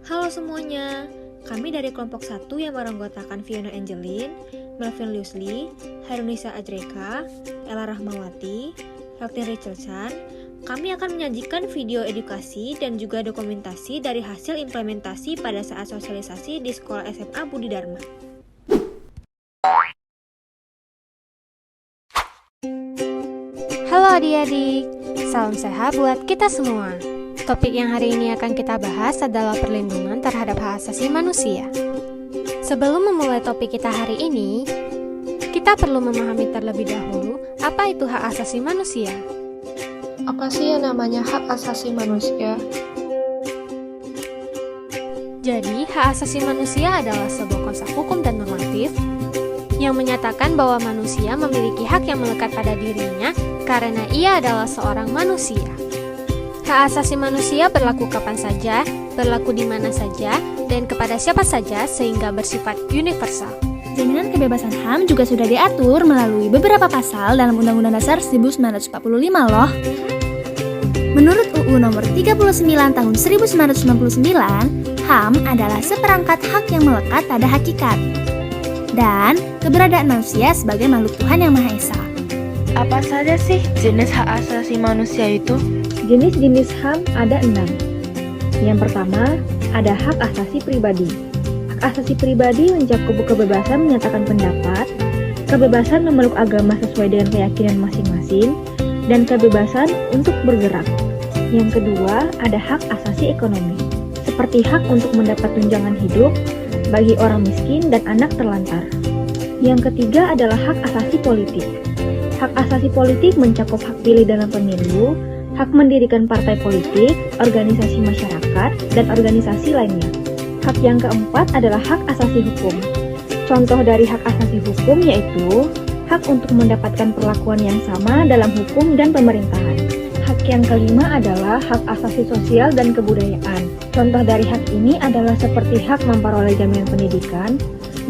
Halo semuanya, kami dari kelompok 1 yang beranggotakan Fiona Angelin, Melvin Lusli, Harunisa Ajreka, Ella Rahmawati, Heltin Richardson. Kami akan menyajikan video edukasi dan juga dokumentasi dari hasil implementasi pada saat sosialisasi di Sekolah SMA Budi Dharma. Halo adik-adik, salam sehat buat kita semua. Topik yang hari ini akan kita bahas adalah perlindungan terhadap hak asasi manusia. Sebelum memulai topik kita hari ini, kita perlu memahami terlebih dahulu apa itu hak asasi manusia. Apa sih yang namanya hak asasi manusia? Jadi, hak asasi manusia adalah sebuah konsep hukum dan normatif yang menyatakan bahwa manusia memiliki hak yang melekat pada dirinya karena ia adalah seorang manusia. Hak asasi manusia berlaku kapan saja, berlaku di mana saja, dan kepada siapa saja sehingga bersifat universal. Jaminan kebebasan HAM juga sudah diatur melalui beberapa pasal dalam Undang-Undang Dasar 1945 loh. Menurut UU Nomor 39 Tahun 1999, HAM adalah seperangkat hak yang melekat pada hakikat dan keberadaan manusia sebagai makhluk Tuhan Yang Maha Esa. Apa saja sih jenis hak asasi manusia itu? Jenis-jenis HAM ada 6. Yang pertama, ada hak asasi pribadi. Hak asasi pribadi mencakup kebebasan menyatakan pendapat, kebebasan memeluk agama sesuai dengan keyakinan masing-masing, dan kebebasan untuk bergerak. Yang kedua, ada hak asasi ekonomi, seperti hak untuk mendapat tunjangan hidup bagi orang miskin dan anak terlantar. Yang ketiga adalah hak asasi politik. Hak asasi politik mencakup hak pilih dalam pemilu, hak mendirikan partai politik, organisasi masyarakat, dan organisasi lainnya. Hak yang keempat adalah hak asasi hukum. Contoh dari hak asasi hukum yaitu hak untuk mendapatkan perlakuan yang sama dalam hukum dan pemerintahan. Hak yang kelima adalah hak asasi sosial dan kebudayaan. Contoh dari hak ini adalah seperti hak memperoleh jaminan pendidikan,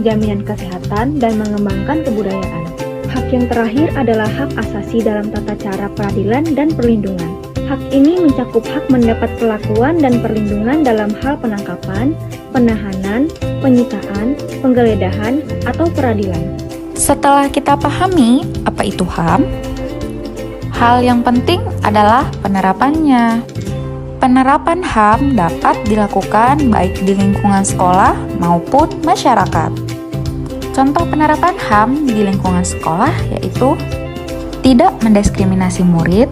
jaminan kesehatan, dan mengembangkan kebudayaan. Hak yang terakhir adalah hak asasi dalam tata cara peradilan dan perlindungan. Hak ini mencakup hak mendapat perlakuan dan perlindungan dalam hal penangkapan, penahanan, penyitaan, penggeledahan, atau peradilan. Setelah kita pahami apa itu HAM, hal yang penting adalah penerapannya. Penerapan HAM dapat dilakukan baik di lingkungan sekolah maupun masyarakat. Contoh penerapan HAM di lingkungan sekolah yaitu tidak mendiskriminasi murid,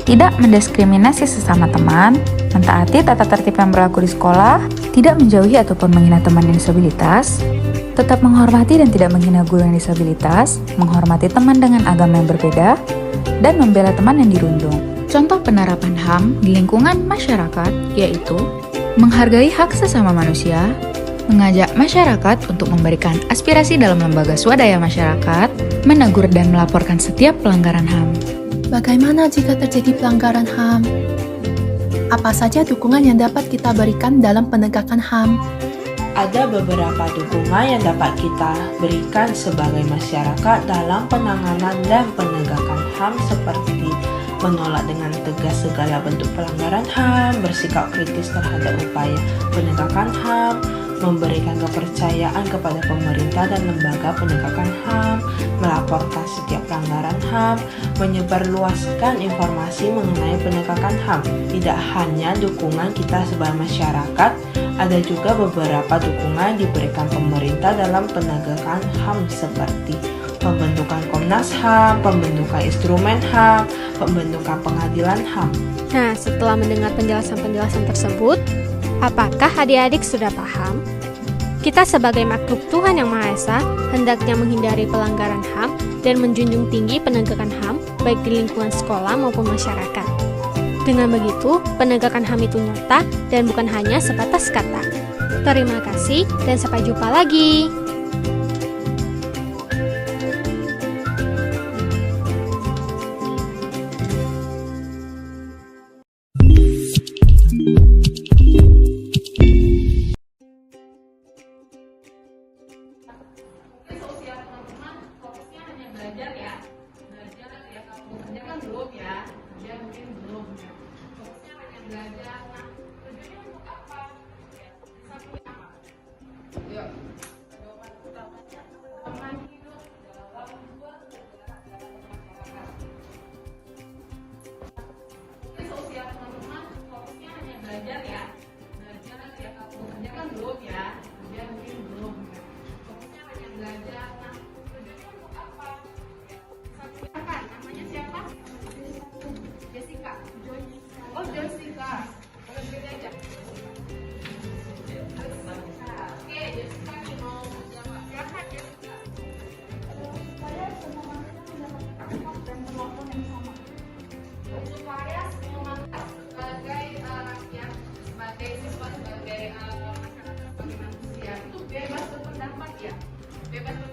tidak mendiskriminasi sesama teman, mentaati tata tertib yang berlaku di sekolah, tidak menjauhi ataupun menghina teman yang disabilitas, tetap menghormati dan tidak menghina guru yang disabilitas, menghormati teman dengan agama yang berbeda, dan membela teman yang dirundung. Contoh penerapan HAM di lingkungan masyarakat yaitu menghargai hak sesama manusia, mengajak masyarakat untuk memberikan aspirasi dalam lembaga swadaya masyarakat, menegur dan melaporkan setiap pelanggaran HAM. Bagaimana jika terjadi pelanggaran HAM? Apa saja dukungan yang dapat kita berikan dalam penegakan HAM? Ada beberapa dukungan yang dapat kita berikan sebagai masyarakat dalam penanganan dan penegakan HAM seperti menolak dengan tegas segala bentuk pelanggaran HAM, bersikap kritis terhadap upaya penegakan HAM, memberikan kepercayaan kepada pemerintah dan lembaga penegakan HAM, melaporkan setiap pelanggaran HAM, menyebarluaskan informasi mengenai penegakan HAM. Tidak hanya dukungan kita sebagai masyarakat, ada juga beberapa dukungan diberikan pemerintah dalam penegakan HAM seperti pembentukan Komnas HAM, pembentukan instrumen HAM, pembentukan pengadilan HAM. Nah, setelah mendengar penjelasan-penjelasan tersebut, apakah adik-adik sudah paham? Kita sebagai makhluk Tuhan Yang Maha Esa hendaknya menghindari pelanggaran HAM dan menjunjung tinggi penegakan HAM baik di lingkungan sekolah maupun masyarakat. Dengan begitu, penegakan HAM itu nyata dan bukan hanya sebatas kata. Terima kasih dan sampai jumpa lagi. Belajar, nah tujuannya untuk apa? Ya, Bebas